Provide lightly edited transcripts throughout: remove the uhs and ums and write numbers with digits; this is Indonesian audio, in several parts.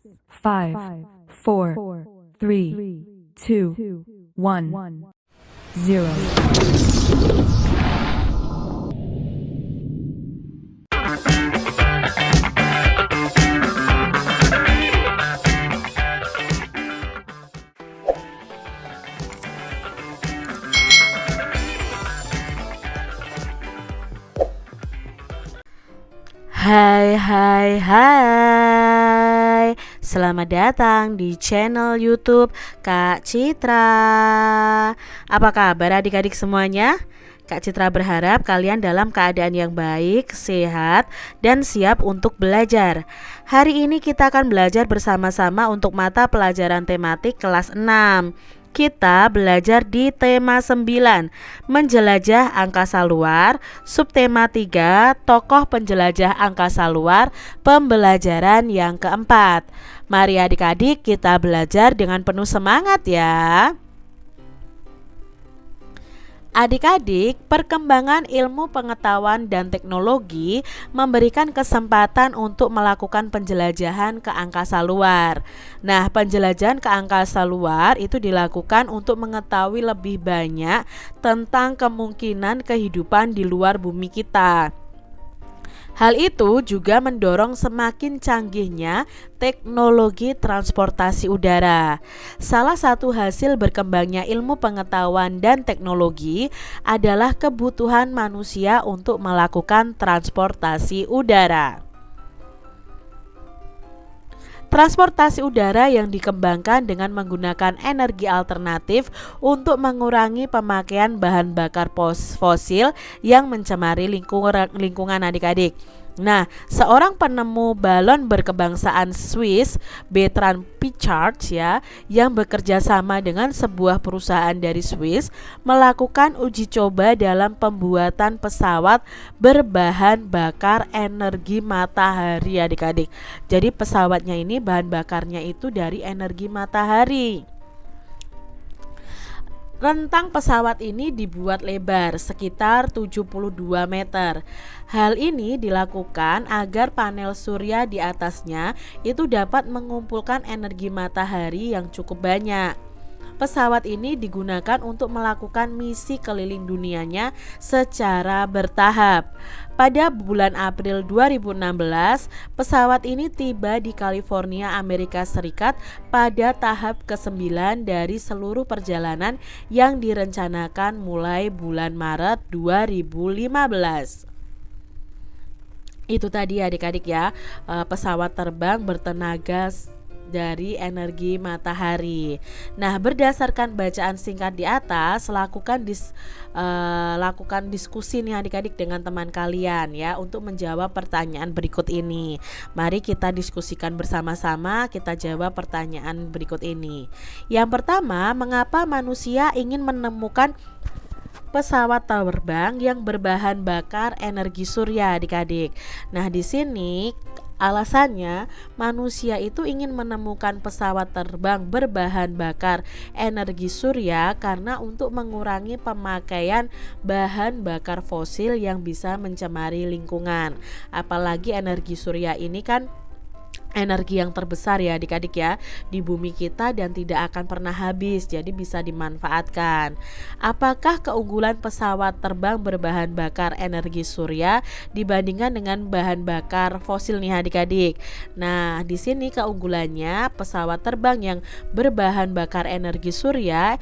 5, 4, 3, 2, 1, 0. Hai, selamat datang di channel YouTube Kak Citra. Apa kabar adik-adik semuanya? Kak Citra berharap kalian dalam keadaan yang baik, sehat, dan siap untuk belajar. Hari ini kita akan belajar bersama-sama untuk mata pelajaran tematik kelas 6. Kita belajar di tema 9, menjelajah angkasa luar, subtema 3, tokoh penjelajah angkasa luar, pembelajaran yang keempat. Mari adik-adik kita belajar dengan penuh semangat ya. Adik-adik, perkembangan ilmu pengetahuan dan teknologi memberikan kesempatan untuk melakukan penjelajahan ke angkasa luar. Nah, penjelajahan ke angkasa luar itu dilakukan untuk mengetahui lebih banyak tentang kemungkinan kehidupan di luar bumi kita. Hal itu juga mendorong semakin canggihnya teknologi transportasi udara. Salah satu hasil berkembangnya ilmu pengetahuan dan teknologi adalah kebutuhan manusia untuk melakukan transportasi udara. Transportasi udara yang dikembangkan dengan menggunakan energi alternatif untuk mengurangi pemakaian bahan bakar fosil yang mencemari lingkungan adik-adik. Nah, seorang penemu balon berkebangsaan Swiss, Bertrand Piccard yang bekerja sama dengan sebuah perusahaan dari Swiss melakukan uji coba dalam pembuatan pesawat berbahan bakar energi matahari adik-adik. Jadi pesawatnya ini bahan bakarnya itu dari energi matahari. Rentang pesawat ini dibuat lebar sekitar 72 meter. Hal ini dilakukan agar panel surya di atasnya itu dapat mengumpulkan energi matahari yang cukup banyak. Pesawat ini digunakan untuk melakukan misi keliling dunianya secara bertahap. Pada bulan April 2016, pesawat ini tiba di California, Amerika Serikat pada tahap ke-9 dari seluruh perjalanan yang direncanakan mulai bulan Maret 2015. Itu tadi adik-adik ya, pesawat terbang bertenaga dari energi matahari. Nah, berdasarkan bacaan singkat di atas, lakukan diskusi nih adik-adik dengan teman kalian ya untuk menjawab pertanyaan berikut ini. Mari kita diskusikan bersama-sama, kita jawab pertanyaan berikut ini. Yang pertama, mengapa manusia ingin menemukan pesawat terbang yang berbahan bakar energi surya adik-adik? Nah, di sini alasannya manusia itu ingin menemukan pesawat terbang berbahan bakar energi surya karena untuk mengurangi pemakaian bahan bakar fosil yang bisa mencemari lingkungan. Apalagi energi surya ini kan energi yang terbesar ya adik-adik ya di bumi kita dan tidak akan pernah habis, jadi bisa dimanfaatkan. Apakah keunggulan pesawat terbang berbahan bakar energi surya dibandingkan dengan bahan bakar fosil nih adik-adik? Nah, di sini keunggulannya pesawat terbang yang berbahan bakar energi surya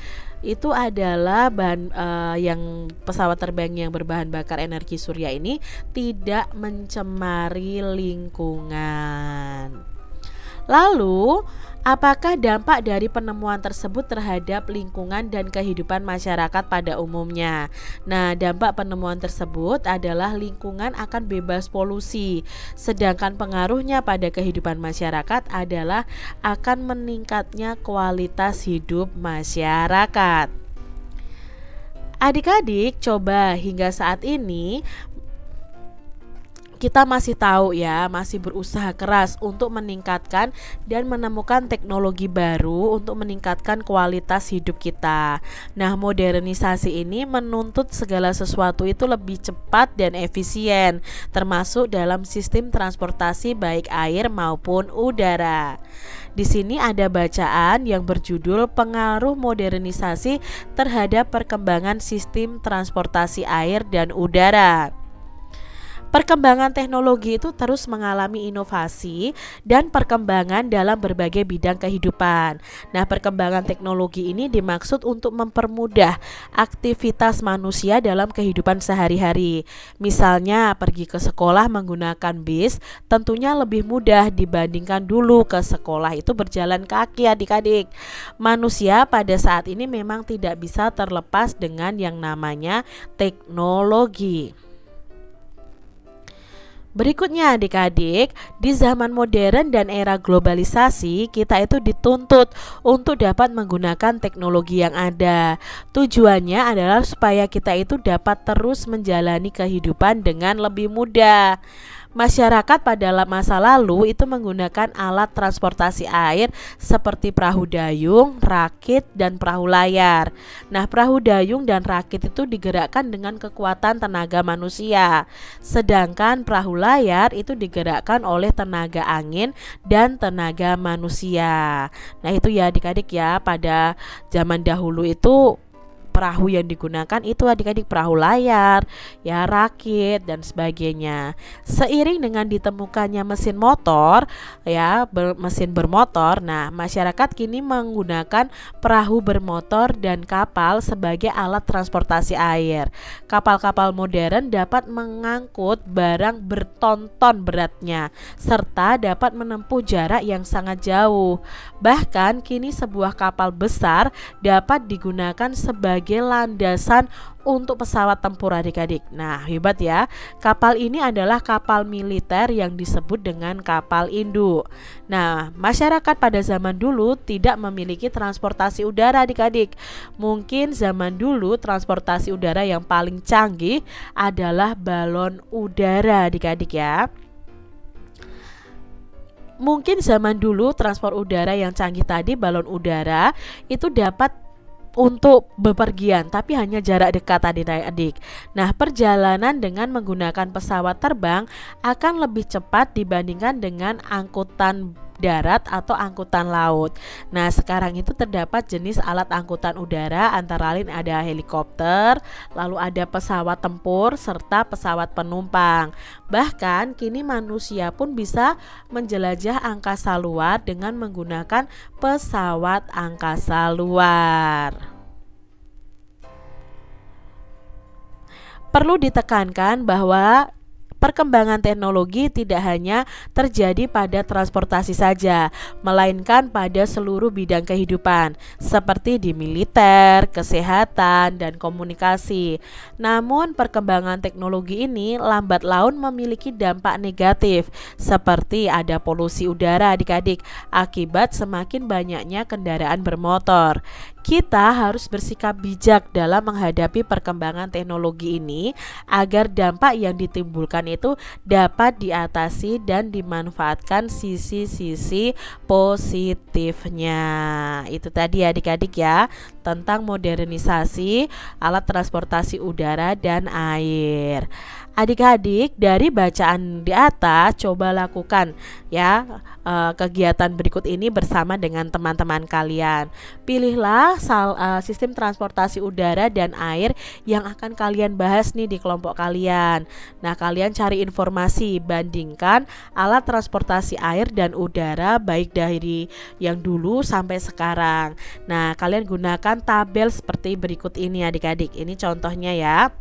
itu adalah pesawat terbang yang berbahan bakar energi surya ini tidak mencemari lingkungan. Lalu, apakah dampak dari penemuan tersebut terhadap lingkungan dan kehidupan masyarakat pada umumnya? Nah, dampak penemuan tersebut adalah lingkungan akan bebas polusi, sedangkan pengaruhnya pada kehidupan masyarakat adalah akan meningkatnya kualitas hidup masyarakat. Adik-adik, coba hingga saat ini kita masih tahu ya, masih berusaha keras untuk meningkatkan dan menemukan teknologi baru untuk meningkatkan kualitas hidup kita. Nah, modernisasi ini menuntut segala sesuatu itu lebih cepat dan efisien, termasuk dalam sistem transportasi baik air maupun udara. Di sini ada bacaan yang berjudul Pengaruh Modernisasi terhadap Perkembangan Sistem Transportasi Air dan Udara. Perkembangan teknologi itu terus mengalami inovasi dan perkembangan dalam berbagai bidang kehidupan. Nah, perkembangan teknologi ini dimaksud untuk mempermudah aktivitas manusia dalam kehidupan sehari-hari. Misalnya, pergi ke sekolah menggunakan bis tentunya lebih mudah dibandingkan dulu ke sekolah itu berjalan kaki, adik-adik. Manusia pada saat ini memang tidak bisa terlepas dengan yang namanya teknologi. Berikutnya adik-adik, di zaman modern dan era globalisasi, kita itu dituntut untuk dapat menggunakan teknologi yang ada. Tujuannya adalah supaya kita itu dapat terus menjalani kehidupan dengan lebih mudah. Masyarakat pada masa lalu itu menggunakan alat transportasi air seperti perahu dayung, rakit, dan perahu layar. Nah, perahu dayung dan rakit itu digerakkan dengan kekuatan tenaga manusia. Sedangkan perahu layar itu digerakkan oleh tenaga angin dan tenaga manusia. Nah, itu ya adik-adik ya, pada zaman dahulu itu perahu yang digunakan itu adik-adik perahu layar, ya rakit dan sebagainya. Seiring dengan ditemukannya mesin motor, ya mesin bermotor, nah masyarakat kini menggunakan perahu bermotor dan kapal sebagai alat transportasi air. Kapal-kapal modern dapat mengangkut barang bertonton beratnya serta dapat menempuh jarak yang sangat jauh. Bahkan kini sebuah kapal besar dapat digunakan sebagai landasan untuk pesawat tempur adik-adik. Nah, hebat ya. Kapal ini adalah kapal militer yang disebut dengan kapal induk. Nah, masyarakat pada zaman dulu tidak memiliki transportasi udara adik-adik. Mungkin zaman dulu transportasi udara yang paling canggih adalah balon udara adik-adik ya. Mungkin zaman dulu transport udara yang canggih tadi, balon udara, itu dapat untuk bepergian tapi hanya jarak dekat adik-adik. Nah, perjalanan dengan menggunakan pesawat terbang akan lebih cepat dibandingkan dengan angkutan darat atau angkutan laut. Nah, sekarang itu terdapat jenis alat angkutan udara antara lain ada helikopter, lalu ada pesawat tempur serta pesawat penumpang. Bahkan kini manusia pun bisa menjelajah angkasa luar dengan menggunakan pesawat angkasa luar. Perlu ditekankan bahwa perkembangan teknologi tidak hanya terjadi pada transportasi saja, melainkan pada seluruh bidang kehidupan, seperti di militer, kesehatan, dan komunikasi. Namun, perkembangan teknologi ini lambat laun memiliki dampak negatif, seperti ada polusi udara adik-adik, akibat semakin banyaknya kendaraan bermotor. Kita harus bersikap bijak dalam menghadapi perkembangan teknologi ini agar dampak yang ditimbulkan itu dapat diatasi dan dimanfaatkan sisi-sisi positifnya. Itu tadi adik-adik ya, tentang modernisasi alat transportasi udara dan air. Adik-adik, dari bacaan di atas coba lakukan ya kegiatan berikut ini bersama dengan teman-teman kalian. Pilihlah sistem transportasi udara dan air yang akan kalian bahas nih di kelompok kalian. Nah, kalian cari informasi, bandingkan alat transportasi air dan udara baik dari yang dulu sampai sekarang. Nah, kalian gunakan tabel seperti berikut ini adik-adik. Ini contohnya ya.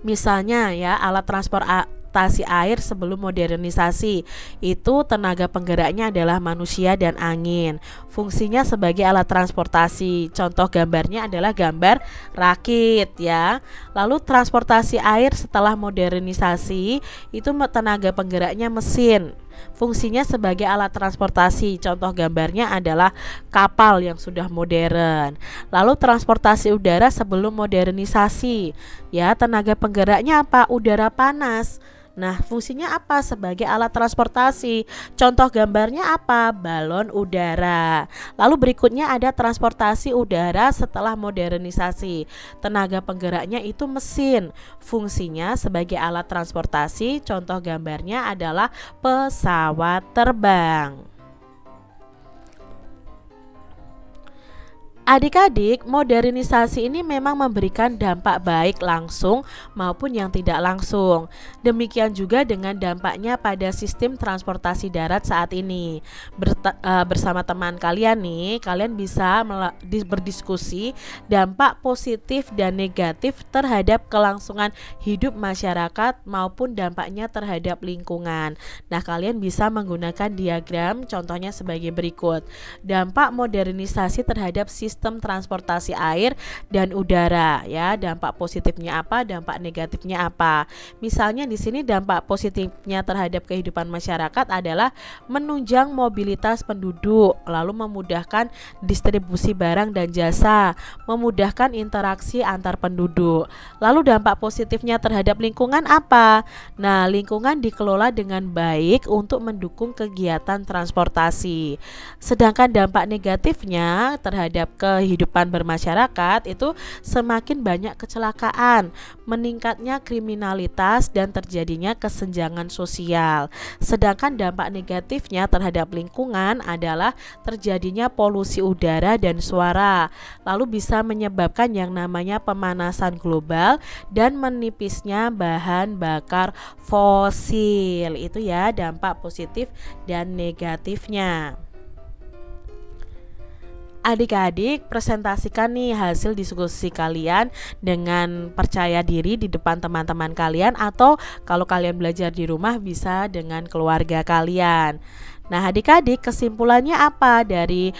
Misalnya ya, alat transportasi air sebelum modernisasi itu tenaga penggeraknya adalah manusia dan angin. Fungsinya sebagai alat transportasi. Contoh gambarnya adalah gambar rakit ya. Lalu transportasi air setelah modernisasi itu tenaga penggeraknya mesin. Fungsinya sebagai alat transportasi. Contoh gambarnya adalah kapal yang sudah modern. Lalu transportasi udara sebelum modernisasi. Ya, tenaga penggeraknya apa? Udara panas. Nah, fungsinya apa? Sebagai alat transportasi. Contoh gambarnya apa? Balon udara. Lalu berikutnya ada transportasi udara setelah modernisasi. Tenaga penggeraknya itu mesin. Fungsinya sebagai alat transportasi. Contoh gambarnya adalah pesawat terbang. Adik-adik, modernisasi ini memang memberikan dampak baik langsung maupun yang tidak langsung. Demikian juga dengan dampaknya pada sistem transportasi darat saat ini. Bersama teman kalian nih, kalian bisa berdiskusi dampak positif dan negatif terhadap kelangsungan hidup masyarakat maupun dampaknya terhadap lingkungan. Nah, kalian bisa menggunakan diagram contohnya sebagai berikut. Dampak modernisasi terhadap sistem transportasi air dan udara, ya, dampak positifnya apa, dampak negatifnya apa. Misalnya di sini dampak positifnya terhadap kehidupan masyarakat adalah menunjang mobilitas penduduk, lalu memudahkan distribusi barang dan jasa, memudahkan interaksi antar penduduk. Lalu dampak positifnya terhadap lingkungan apa? Nah, lingkungan dikelola dengan baik untuk mendukung kegiatan transportasi. Sedangkan dampak negatifnya terhadap kehidupan bermasyarakat itu semakin banyak kecelakaan, meningkatnya kriminalitas dan terjadinya kesenjangan sosial. Sedangkan dampak negatifnya terhadap lingkungan adalah terjadinya polusi udara dan suara, lalu bisa menyebabkan yang namanya pemanasan global dan menipisnya bahan bakar fosil. Itu ya dampak positif dan negatifnya. Adik-adik, presentasikan nih hasil diskusi kalian dengan percaya diri di depan teman-teman kalian, atau kalau kalian belajar di rumah bisa dengan keluarga kalian. Nah, adik-adik, kesimpulannya apa dari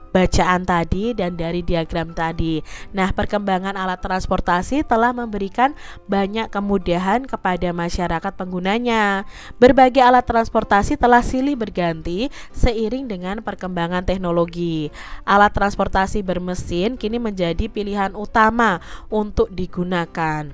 bacaan tadi dan dari diagram tadi? Nah, perkembangan alat transportasi telah memberikan banyak kemudahan kepada masyarakat penggunanya. Berbagai alat transportasi telah silih berganti seiring dengan perkembangan teknologi. Alat transportasi bermesin kini menjadi pilihan utama untuk digunakan.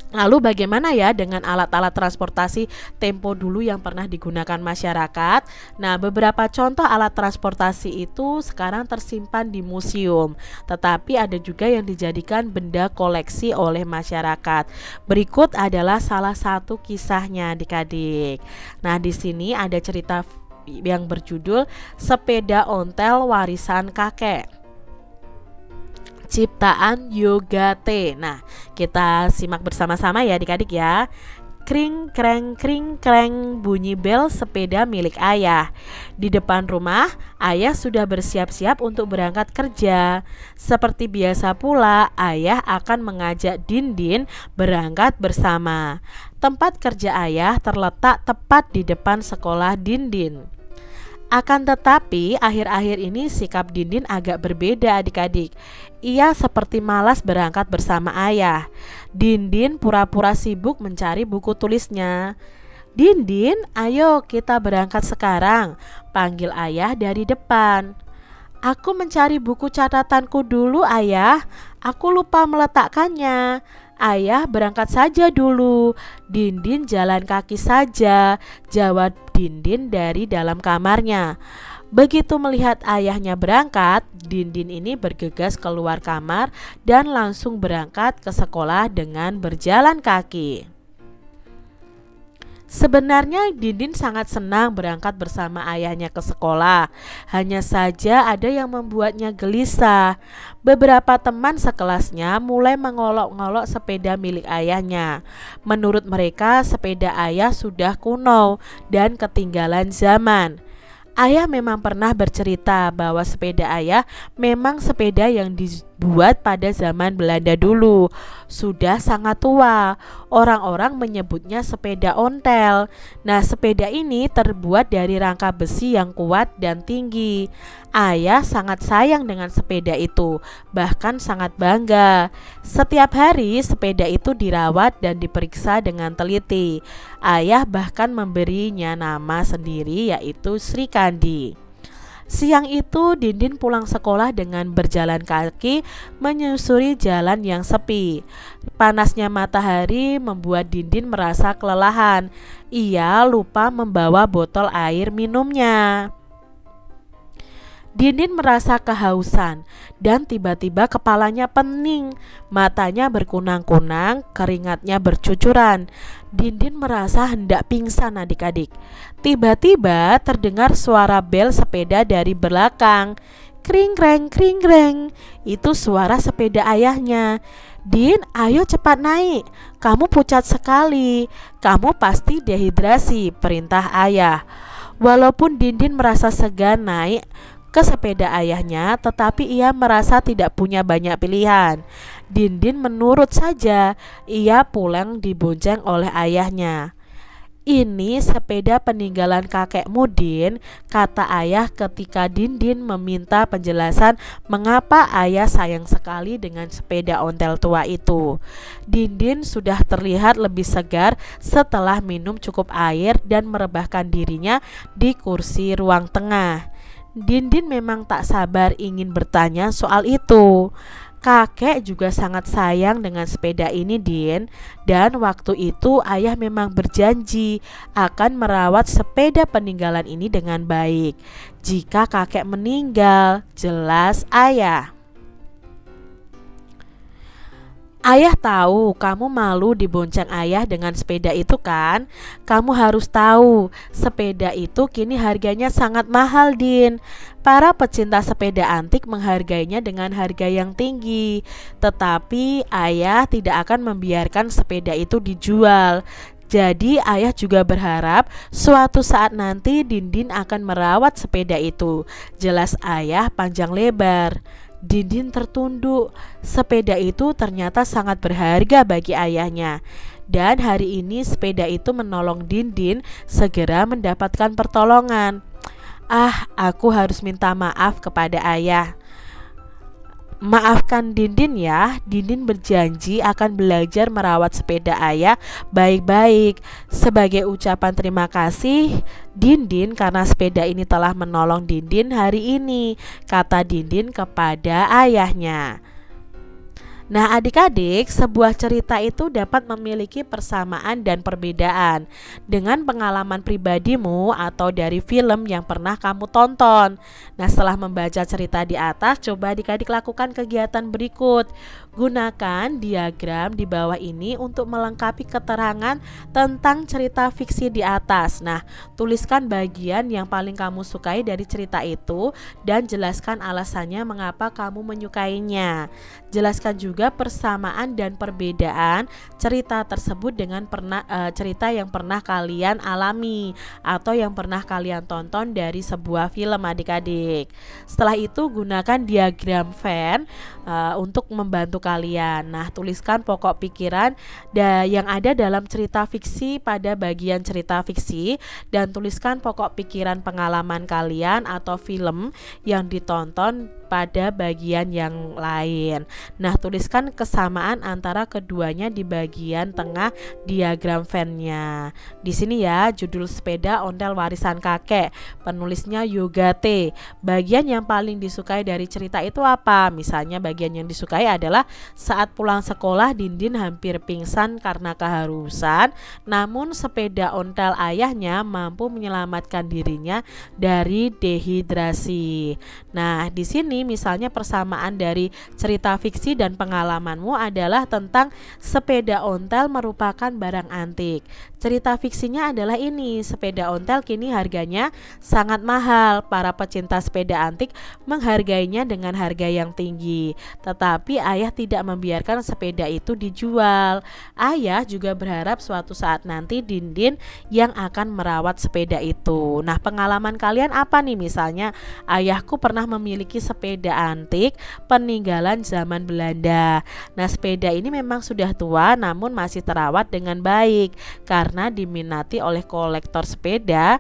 Lalu bagaimana ya dengan alat-alat transportasi tempo dulu yang pernah digunakan masyarakat? Nah, beberapa contoh alat transportasi itu sekarang tersimpan di museum, tetapi ada juga yang dijadikan benda koleksi oleh masyarakat. Berikut adalah salah satu kisahnya, adik-adik. Nah, di sini ada cerita yang berjudul Sepeda Ontel Warisan Kakek, ciptaan Yoga T. Nah, kita simak bersama-sama ya adik-adik ya. Kring kreng bunyi bel sepeda milik ayah. Di depan rumah, ayah sudah bersiap-siap untuk berangkat kerja. Seperti biasa pula, ayah akan mengajak Dindin berangkat bersama. Tempat kerja ayah terletak tepat di depan sekolah Dindin. Akan tetapi, akhir-akhir ini sikap Dindin agak berbeda adik-adik. Ia seperti malas berangkat bersama ayah. Dindin pura-pura sibuk mencari buku tulisnya. Dindin, ayo kita berangkat sekarang, panggil ayah dari depan. Aku mencari buku catatanku dulu ayah, aku lupa meletakkannya. Ayah berangkat saja dulu, Dindin jalan kaki saja, jawab Dindin dari dalam kamarnya. Begitu melihat ayahnya berangkat, Dindin ini bergegas keluar kamar dan langsung berangkat ke sekolah dengan berjalan kaki. Sebenarnya Dindin sangat senang berangkat bersama ayahnya ke sekolah. Hanya saja ada yang membuatnya gelisah. Beberapa teman sekelasnya mulai mengolok-ngolok sepeda milik ayahnya. Menurut mereka sepeda ayah sudah kuno dan ketinggalan zaman. Ayah memang pernah bercerita bahwa sepeda ayah memang sepeda yang dibuat pada zaman Belanda dulu. Sudah sangat tua. Orang-orang menyebutnya sepeda ontel. Nah, sepeda ini terbuat dari rangka besi yang kuat dan tinggi. Ayah sangat sayang dengan sepeda itu, bahkan sangat bangga. Setiap hari sepeda itu dirawat dan diperiksa dengan teliti. Ayah bahkan memberinya nama sendiri, yaitu Sri Kandi. Siang itu Dindin pulang sekolah dengan berjalan kaki menyusuri jalan yang sepi. Panasnya matahari membuat Dindin merasa kelelahan. Ia lupa membawa botol air minumnya. Dindin merasa kehausan dan tiba-tiba kepalanya pening, matanya berkunang-kunang, keringatnya bercucuran. Dindin merasa hendak pingsan adik-adik. Tiba-tiba terdengar suara bel sepeda dari belakang. kring kreng. Itu suara sepeda ayahnya. Din, ayo cepat naik. Kamu pucat sekali. Kamu pasti dehidrasi, perintah ayah. Walaupun Dindin merasa segan naik ke sepeda ayahnya, tetapi ia merasa tidak punya banyak pilihan. Dindin menurut saja. Ia pulang dibonceng oleh ayahnya. Ini sepeda peninggalan kakekmu, Din, kata ayah ketika Dindin meminta penjelasan mengapa ayah sayang sekali dengan sepeda ontel tua itu. Dindin sudah terlihat lebih segar setelah minum cukup air dan merebahkan dirinya di kursi ruang tengah. Dindin memang tak sabar ingin bertanya soal itu. Kakek juga sangat sayang dengan sepeda ini, Din. Dan waktu itu ayah memang berjanji akan merawat sepeda peninggalan ini dengan baik. Jika kakek meninggal, jelas ayah. Ayah tahu kamu malu dibonceng ayah dengan sepeda itu kan? Kamu harus tahu, sepeda itu kini harganya sangat mahal, Din. Para pecinta sepeda antik menghargainya dengan harga yang tinggi. Tetapi ayah tidak akan membiarkan sepeda itu dijual. Jadi ayah juga berharap suatu saat nanti Dindin akan merawat sepeda itu. Jelas ayah panjang lebar. Dindin tertunduk. Sepeda itu ternyata sangat berharga bagi ayahnya. Dan hari ini sepeda itu menolong Dindin segera mendapatkan pertolongan. Aku harus minta maaf kepada ayah. Maafkan Dindin ya. Dindin berjanji akan belajar merawat sepeda ayah baik-baik. Sebagai ucapan terima kasih Dindin karena sepeda ini telah menolong Dindin hari ini, kata Dindin kepada ayahnya. Nah, adik-adik, sebuah cerita itu dapat memiliki persamaan dan perbedaan dengan pengalaman pribadimu atau dari film yang pernah kamu tonton. Nah, setelah membaca cerita di atas, coba adik-adik lakukan kegiatan berikut. Gunakan diagram di bawah ini untuk melengkapi keterangan tentang cerita fiksi di atas. Nah, tuliskan bagian yang paling kamu sukai dari cerita itu dan jelaskan alasannya mengapa kamu menyukainya. Jelaskan juga persamaan dan perbedaan cerita tersebut dengan cerita yang pernah kalian alami atau yang pernah kalian tonton dari sebuah film, adik-adik. Setelah itu gunakan diagram Venn untuk membantu kalian. Nah, tuliskan pokok pikiran yang ada dalam cerita fiksi pada bagian cerita fiksi dan tuliskan pokok pikiran pengalaman kalian atau film yang ditonton pada bagian yang lain. Nah, tuliskan kesamaan antara keduanya di bagian tengah diagram Venn-nya. Di sini ya, judul sepeda ontel warisan kakek. Penulisnya Yoga T. Bagian yang paling disukai dari cerita itu apa? Misalnya bagian yang disukai adalah saat pulang sekolah Dindin hampir pingsan karena keharusan, namun sepeda ontel ayahnya mampu menyelamatkan dirinya dari dehidrasi. Nah, di sini misalnya persamaan dari cerita fiksi dan pengalamanmu adalah tentang sepeda ontel merupakan barang antik. Cerita fiksinya adalah ini, sepeda ontel kini harganya sangat mahal. Para pecinta sepeda antik menghargainya dengan harga yang tinggi. Tetapi ayah tidak membiarkan sepeda itu dijual. Ayah juga berharap suatu saat nanti Dindin yang akan merawat sepeda itu. Nah, pengalaman kalian apa nih? Misalnya, ayahku pernah memiliki sepeda antik peninggalan zaman Belanda. Nah, sepeda ini memang sudah tua namun masih terawat dengan baik. Karena diminati oleh kolektor sepeda,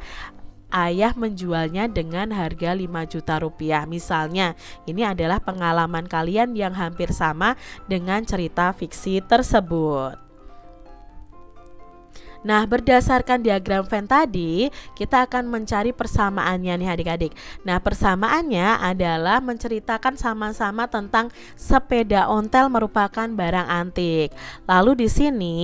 ayah menjualnya dengan harga 5 juta rupiah. Misalnya, ini adalah pengalaman kalian yang hampir sama dengan cerita fiksi tersebut. Nah, berdasarkan diagram Venn tadi, kita akan mencari persamaannya nih adik-adik. Nah, persamaannya adalah menceritakan sama-sama tentang sepeda ontel merupakan barang antik. Lalu di sini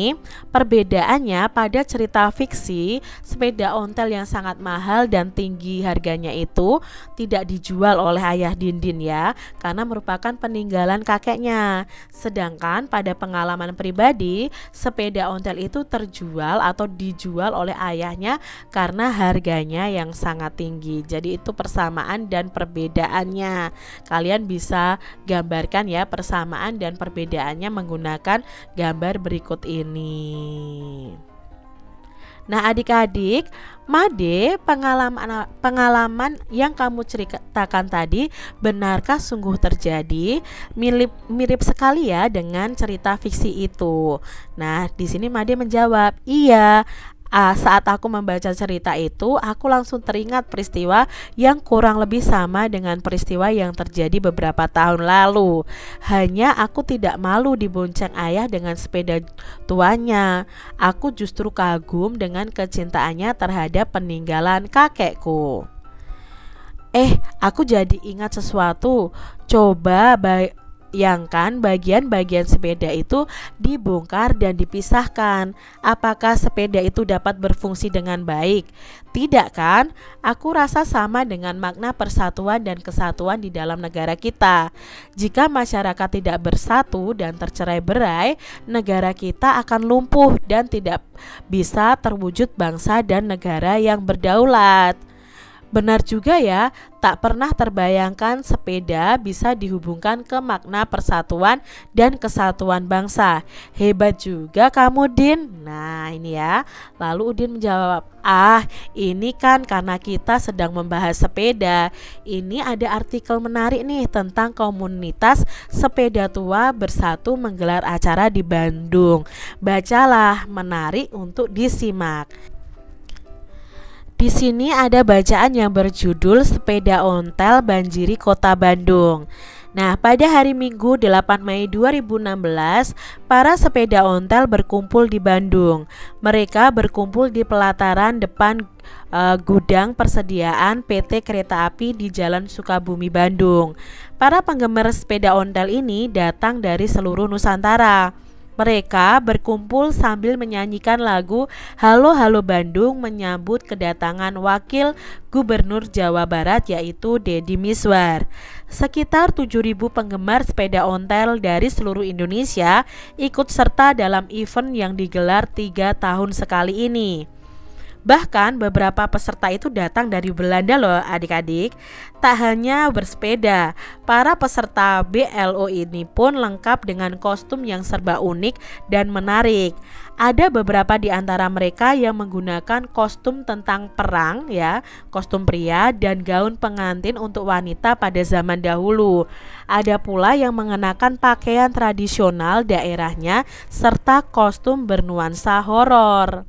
perbedaannya pada cerita fiksi, sepeda ontel yang sangat mahal dan tinggi harganya itu tidak dijual oleh ayah Dindin ya, karena merupakan peninggalan kakeknya. Sedangkan pada pengalaman pribadi, sepeda ontel itu terjual atau dijual oleh ayahnya karena harganya yang sangat tinggi. Jadi itu persamaan dan perbedaannya. Kalian bisa gambarkan ya persamaan dan perbedaannya menggunakan gambar berikut ini. Nah adik-adik, Made, pengalaman yang kamu ceritakan tadi benarkah sungguh terjadi? Mirip sekali ya dengan cerita fiksi itu. Nah di sini Made menjawab, iya. Saat aku membaca cerita itu, aku langsung teringat peristiwa yang kurang lebih sama dengan peristiwa yang terjadi beberapa tahun lalu. Hanya aku tidak malu dibonceng ayah dengan sepeda tuanya. Aku justru kagum dengan kecintaannya terhadap peninggalan kakekku. Aku jadi ingat sesuatu. Coba bayangkan bagian-bagian sepeda itu dibongkar dan dipisahkan. Apakah sepeda itu dapat berfungsi dengan baik? Tidak kan? Aku rasa sama dengan makna persatuan dan kesatuan di dalam negara kita. Jika masyarakat tidak bersatu dan tercerai-berai, negara kita akan lumpuh dan tidak bisa terwujud bangsa dan negara yang berdaulat. Benar juga ya, tak pernah terbayangkan sepeda bisa dihubungkan ke makna persatuan dan kesatuan bangsa. Hebat juga kamu, Din. Nah ini ya. Lalu Udin menjawab, ini kan karena kita sedang membahas sepeda. Ini ada artikel menarik nih tentang komunitas sepeda tua bersatu menggelar acara di Bandung. Bacalah, menarik untuk disimak. Di sini ada bacaan yang berjudul Sepeda Ontel Banjiri Kota Bandung. Nah, pada hari Minggu 8 Mei 2016, para sepeda ontel berkumpul di Bandung. Mereka berkumpul di pelataran depan gudang persediaan PT Kereta Api di Jalan Sukabumi, Bandung. Para penggemar sepeda ontel ini datang dari seluruh Nusantara. Mereka berkumpul sambil menyanyikan lagu Halo Halo Bandung menyambut kedatangan Wakil Gubernur Jawa Barat yaitu Deddy Mizwar. Sekitar 7.000 penggemar sepeda ontel dari seluruh Indonesia ikut serta dalam event yang digelar 3 tahun sekali ini. Bahkan beberapa peserta itu datang dari Belanda loh adik-adik. Tak hanya bersepeda, para peserta BLO ini pun lengkap dengan kostum yang serba unik dan menarik. Ada beberapa di antara mereka yang menggunakan kostum tentang perang ya, kostum pria dan gaun pengantin untuk wanita pada zaman dahulu. Ada pula yang mengenakan pakaian tradisional daerahnya serta kostum bernuansa horor.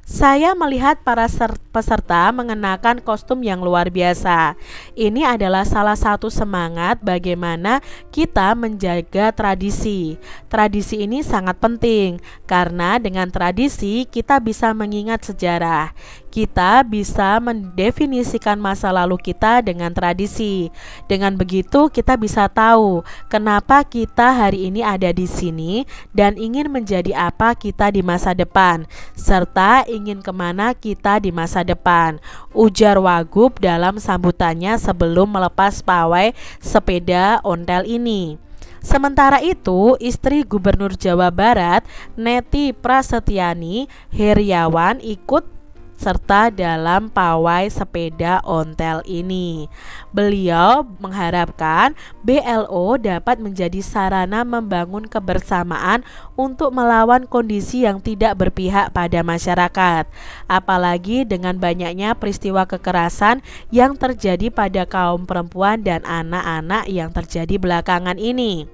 Saya melihat para peserta mengenakan kostum yang luar biasa. Ini adalah salah satu semangat bagaimana kita menjaga tradisi. Tradisi ini sangat penting karena dengan tradisi kita bisa mengingat sejarah. Kita bisa mendefinisikan masa lalu kita dengan tradisi. Dengan begitu kita bisa tahu kenapa kita hari ini ada di sini dan ingin menjadi apa kita di masa depan, serta ingin kemana kita di masa depan, ujar Wagub dalam sambutannya sebelum melepas pawai sepeda ontel ini. Sementara itu, istri Gubernur Jawa Barat, Neti Prasetyani Heriawan ikut serta dalam pawai sepeda ontel ini. Beliau mengharapkan BLO dapat menjadi sarana membangun kebersamaan untuk melawan kondisi yang tidak berpihak pada masyarakat. Apalagi dengan banyaknya peristiwa kekerasan yang terjadi pada kaum perempuan dan anak-anak yang terjadi belakangan ini.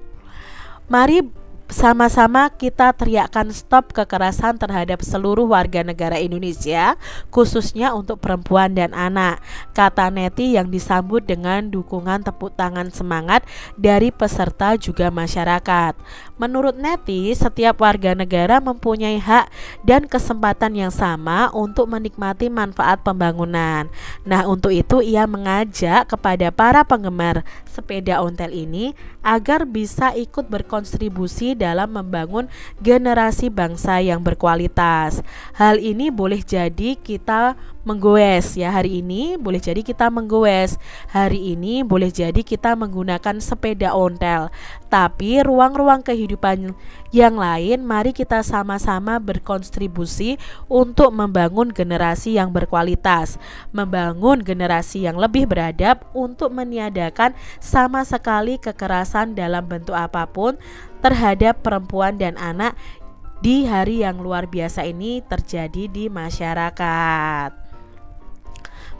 Mari sama-sama kita teriakkan stop kekerasan terhadap seluruh warga negara Indonesia, khususnya untuk perempuan dan anak, kata Neti yang disambut dengan dukungan tepuk tangan semangat dari peserta juga masyarakat. Menurut Neti, setiap warga negara mempunyai hak dan kesempatan yang sama untuk menikmati manfaat pembangunan. Nah, untuk itu ia mengajak kepada para penggemar sepeda ontel ini agar bisa ikut berkontribusi dalam membangun generasi bangsa yang berkualitas. Hal ini boleh jadi kita menggoes ya. Hari ini boleh jadi kita menggoes, hari ini boleh jadi kita menggunakan sepeda ontel. Tapi ruang-ruang kehidupan yang lain, mari kita sama-sama berkontribusi untuk membangun generasi yang berkualitas, membangun generasi yang lebih beradab, untuk meniadakan sama sekali kekerasan dalam bentuk apapun terhadap perempuan dan anak di hari yang luar biasa ini terjadi di masyarakat.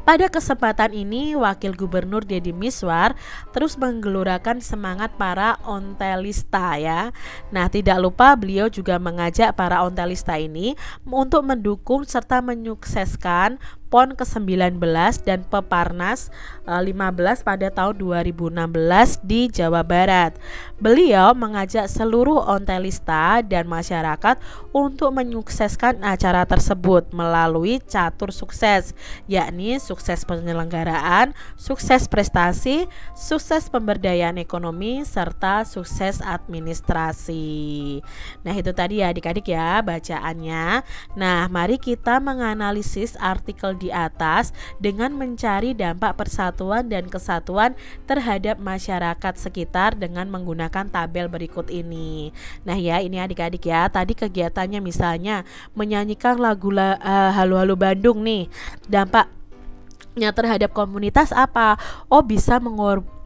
Pada kesempatan ini, Wakil Gubernur Deddy Miswar terus menggelorakan semangat para ontelista ya. Nah, tidak lupa beliau juga mengajak para ontelista ini untuk mendukung serta menyukseskan PON ke-19 dan Peparnas 15 pada tahun 2016 di Jawa Barat. Beliau mengajak seluruh ontelista dan masyarakat untuk menyukseskan acara tersebut melalui catur sukses, yakni sukses penyelenggaraan, sukses prestasi, sukses pemberdayaan ekonomi, serta sukses administrasi. Nah, itu tadi ya adik-adik ya bacaannya. Nah, mari kita menganalisis artikel di atas dengan mencari dampak persatuan dan kesatuan terhadap masyarakat sekitar dengan menggunakan tabel berikut ini. Nah ya, ini adik-adik ya, tadi kegiatannya misalnya menyanyikan lagu Halo Halo Bandung nih. Dampaknya terhadap komunitas apa? Oh, bisa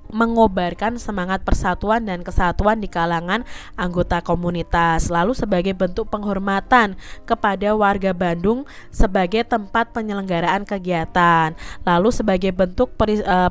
mengobarkan semangat persatuan dan kesatuan di kalangan anggota komunitas. Lalu sebagai bentuk penghormatan kepada warga Bandung sebagai tempat penyelenggaraan kegiatan. Lalu sebagai bentuk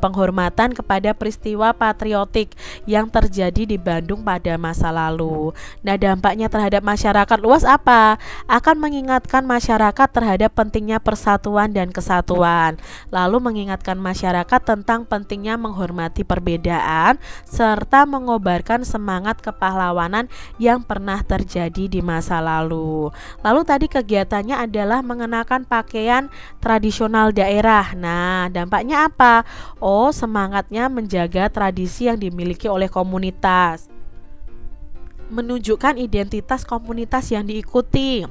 penghormatan kepada peristiwa patriotik yang terjadi di Bandung pada masa lalu. Nah, dampaknya terhadap masyarakat luas apa? Akan mengingatkan masyarakat terhadap pentingnya persatuan dan kesatuan. Lalu mengingatkan masyarakat tentang pentingnya menghormati perbedaan serta mengobarkan semangat kepahlawanan yang pernah terjadi di masa lalu. Lalu tadi kegiatannya adalah mengenakan pakaian tradisional daerah. Nah, dampaknya apa? Oh, semangatnya menjaga tradisi yang dimiliki oleh komunitas, menunjukkan identitas komunitas yang diikuti,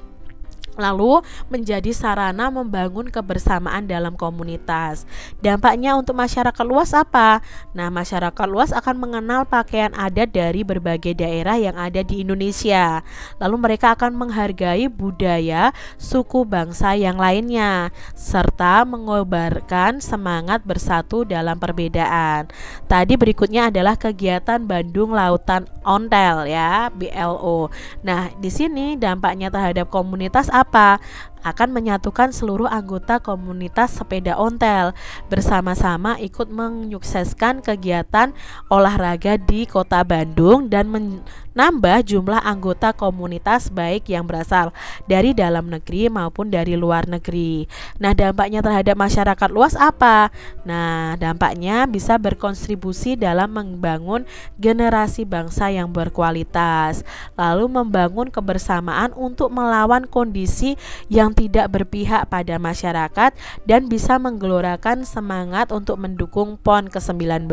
lalu menjadi sarana membangun kebersamaan dalam komunitas. Dampaknya untuk masyarakat luas apa? Nah, masyarakat luas akan mengenal pakaian adat dari berbagai daerah yang ada di Indonesia. Lalu mereka akan menghargai budaya suku bangsa yang lainnya serta mengobarkan semangat bersatu dalam perbedaan. Tadi berikutnya adalah kegiatan Bandung Lautan Ontel ya, BLO. Nah, di sini dampaknya terhadap komunitas apa? Akan menyatukan seluruh anggota komunitas sepeda ontel bersama-sama ikut menyukseskan kegiatan olahraga di Kota Bandung dan menambah jumlah anggota komunitas baik yang berasal dari dalam negeri maupun dari luar negeri. Nah, dampaknya terhadap masyarakat luas apa? Nah, dampaknya bisa berkontribusi dalam membangun generasi bangsa yang berkualitas, lalu membangun kebersamaan untuk melawan kondisi yang tidak berpihak pada masyarakat dan bisa menggelorakan semangat untuk mendukung PON ke-19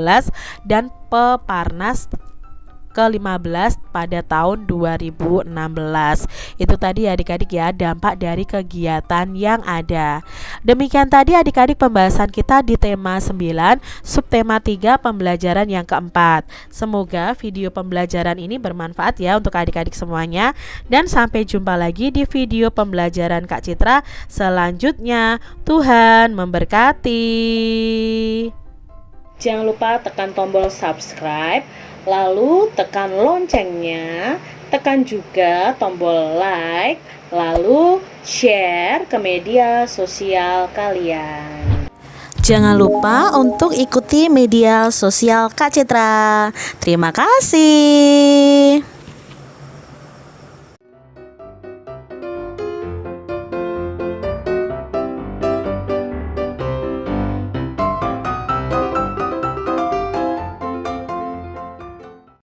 dan Peparnas ke-15 pada tahun 2016. Itu tadi adik-adik ya dampak dari kegiatan yang ada. Demikian tadi adik-adik pembahasan kita di tema 9, subtema 3 pembelajaran yang keempat. Semoga video pembelajaran ini bermanfaat ya untuk adik-adik semuanya, dan sampai jumpa lagi di video pembelajaran Kak Citra selanjutnya. Tuhan memberkati. Jangan lupa tekan tombol subscribe, lalu tekan loncengnya, tekan juga tombol like, lalu share ke media sosial kalian. Jangan lupa untuk ikuti media sosial Kak Citra. Terima kasih.